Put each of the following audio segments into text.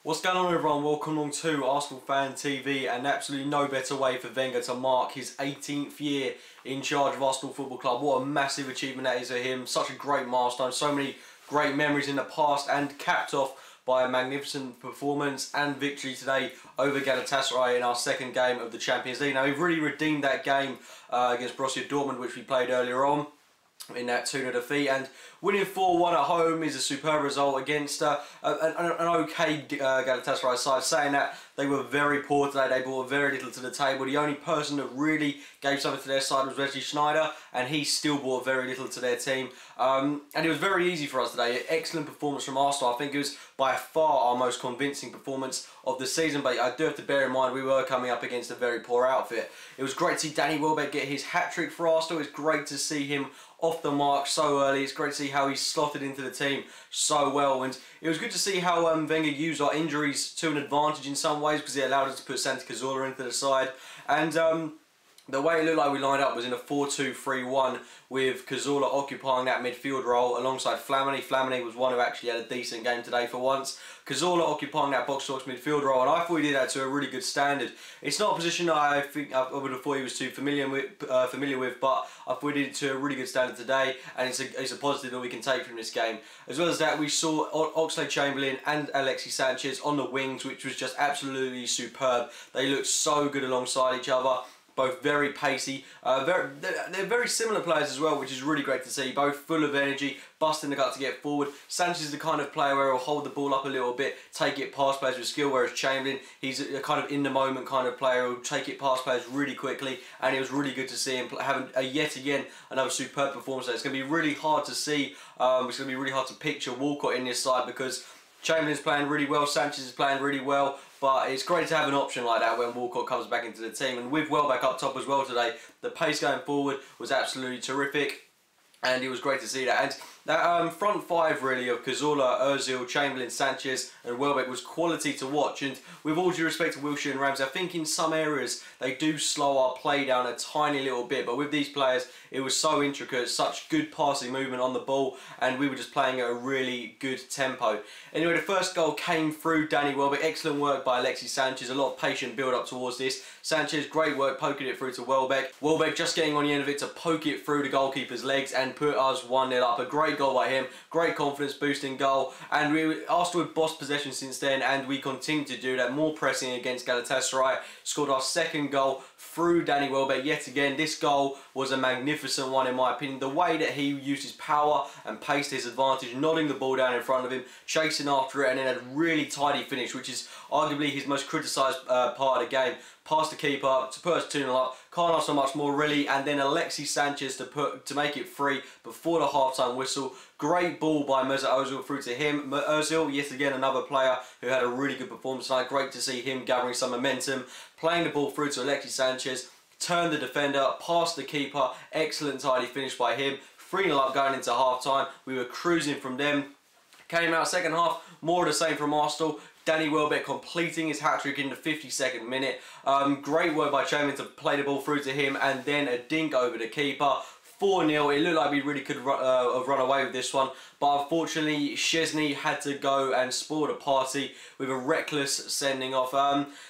What's going on, everyone? Welcome along to Arsenal Fan TV, and absolutely no better way for Wenger to mark his 18th year in charge of Arsenal Football Club. What a massive achievement that is for him. Such a great milestone. So many great memories in the past, and capped off by a magnificent performance and victory today over Galatasary in our second game of the Champions League. Now, we've really redeemed that game against Borussia Dortmund, which we played earlier on, in that 2-0 defeat, and winning 4-1 at home is a superb result against an okay Galatasaray side. Saying that, they were very poor today. They brought very little to the table. The only person that really gave something to their side was Wesley Sneijder, and he still brought very little to their team. And it was very easy for us today. Excellent performance from Arsenal. I think it was by far our most convincing performance of the season, but I do have to bear in mind we were coming up against a very poor outfit. It was great to see Danny Welbeck get his hat-trick for Arsenal. It's great to see him off the mark so early. It's great to see how he slotted into the team so well, and it was good to see how Wenger used our injuries to an advantage in some ways, because it allowed us to put Santi Cazorla into the side, and the way it looked like we lined up was in a 4-2-3-1 with Cazorla occupying that midfield role alongside Flamini. Flamini was one who actually had a decent game today for once. Cazorla occupying that box-to-box midfield role, and I thought he did that to a really good standard. It's not a position that I think I would have thought he was too familiar with, but I thought he did it to a really good standard today, and it's a positive that we can take from this game. As well as that, we saw Oxlade-Chamberlain and Alexis Sanchez on the wings, which was just absolutely superb. They looked so good alongside each other. Both very pacey, they're very similar players as well, which is really great to see. Both full of energy, busting the gut to get forward. Sanchez is the kind of player where he'll hold the ball up a little bit, take it past players with skill, whereas Chamberlain, he's a kind of in-the-moment kind of player who'll take it past players really quickly, and it was really good to see him having yet again another superb performance. It's going to be really hard to see, it's going to be really hard to picture Walcott in this side, because Chamberlain's playing really well, Sanchez is playing really well, but it's great to have an option like that when Walcott comes back into the team. And with Welbeck up top as well today, the pace going forward was absolutely terrific, and it was great to see that. And that front five really of Cazorla, Ozil, Chamberlain, Sanchez and Welbeck was quality to watch. And with all due respect to Wilshere and Ramsey, I think in some areas they do slow our play down a tiny little bit, but with these players it was so intricate, such good passing movement on the ball, and we were just playing at a really good tempo. Anyway, the first goal came through Danny Welbeck. Excellent work by Alexis Sanchez, a lot of patient build up towards this. Sanchez, great work poking it through to Welbeck. Welbeck just getting on the end of it to poke it through the goalkeeper's legs and put us 1-0 up. A great goal by him, great confidence boosting goal, and Arsenal have bossed possession since then, and we continue to do that. More pressing against Galatasaray, scored our second goal through Danny Welbeck yet again. This goal was a magnificent one in my opinion. The way that he used his power and pace to his advantage, nodding the ball down in front of him, chasing after it, and then a really tidy finish, which is arguably his most criticised part of the game. Past the keeper to put us 2-0 up. Can't ask so much more really. And then Alexis Sanchez to make it free before the half-time whistle. Great ball by Mesut Ozil through to him. Ozil, yet again another player who had a really good performance tonight. Great to see him gathering some momentum, playing the ball through to Alexis Sanchez, turned the defender, past the keeper. Excellent tidy finish by him. 3-0 up going into half-time. We were cruising from them. Came out second half, more of the same from Arsenal. Danny Welbeck completing his hat-trick in the 52nd minute. Great work by Chamberlain to play the ball through to him, and then a dink over the keeper. 4-0. It looked like we really could have run away with this one, but unfortunately Szczesny had to go and spoil the party with a reckless sending off.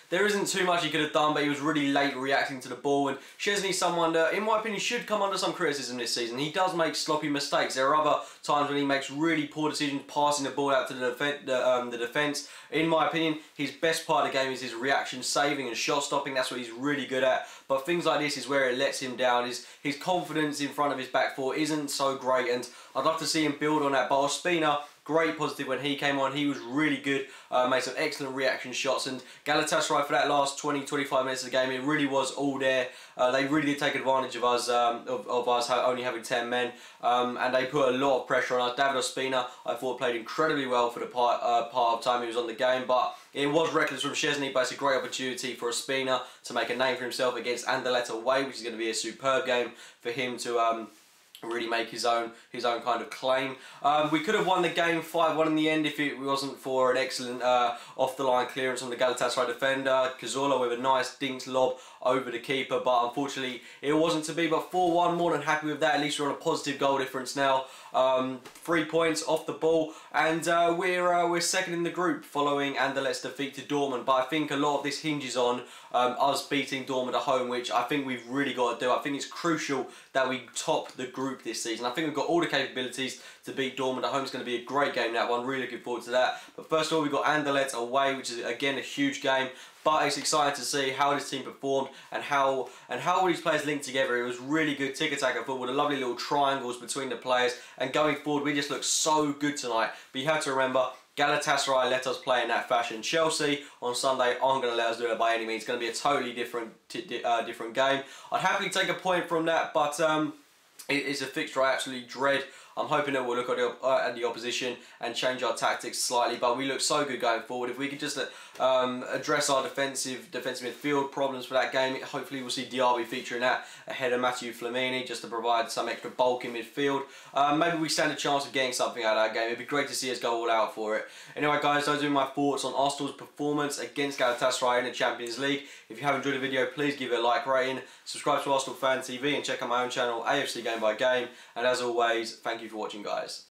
There isn't too much he could have done, but he was really late reacting to the ball, and Szczesny's someone that, in my opinion, should come under some criticism this season. He does make sloppy mistakes. There are other times when he makes really poor decisions, passing the ball out to the defence. In my opinion, his best part of the game is his reaction saving and shot stopping. That's what he's really good at. But things like this is where it lets him down. His confidence in front of his back four isn't so great, and I'd love to see him build on that. But Ospina, great positive when he came on. He was really good, made some excellent reaction shots, and Galatasaray for that last 20-25 minutes of the game, it really was all there. They really did take advantage of us, only having 10 men, and they put a lot of pressure on us. David Ospina, I thought, played incredibly well for the part of time he was on the game, but it was reckless from Szczesny, but it's a great opportunity for Ospina to make a name for himself against Anderlecht away, which is going to be a superb game for him to really make his own kind of claim. We could have won the game 5-1 in the end if it wasn't for an excellent off the line clearance on the Galatasaray defender. Cazorla with a nice dinks lob over the keeper, but unfortunately it wasn't to be. But 4-1, more than happy with that. At least we're on a positive goal difference now. 3 points off the ball, and we're second in the group following Anderlecht's defeat to Dortmund. But I think a lot of this hinges on us beating Dortmund at home, which I think we've really got to do. I think it's crucial that we top the group this season. I think we've got all the capabilities to beat Dortmund at home. It's going to be a great game, that one. Really looking forward to that. But first of all, we've got Anderlecht away, which is again a huge game. But it's exciting to see how this team performed and how all these players linked together. It was really good tiki-taka football, the lovely little triangles between the players. And going forward, we just looked so good tonight. But you have to remember, Galatasaray let us play in that fashion. Chelsea on Sunday aren't going to let us do it by any means. It's going to be a totally different game. I'd happily take a point from that, but it's a fixture I absolutely dread. I'm hoping that we'll look at the opposition and change our tactics slightly, but we look so good going forward. If we could just address our defensive midfield problems for that game, hopefully we'll see Diaby featuring that ahead of Mathieu Flamini, just to provide some extra bulk in midfield. Maybe we stand a chance of getting something out of that game. It'd be great to see us go all out for it. Anyway guys, those are my thoughts on Arsenal's performance against Galatasaray in the Champions League. If you have enjoyed the video, please give it a like rating, subscribe to Arsenal Fan TV, and check out my own channel, AFC Game by Game. And as always, thank you for watching, guys.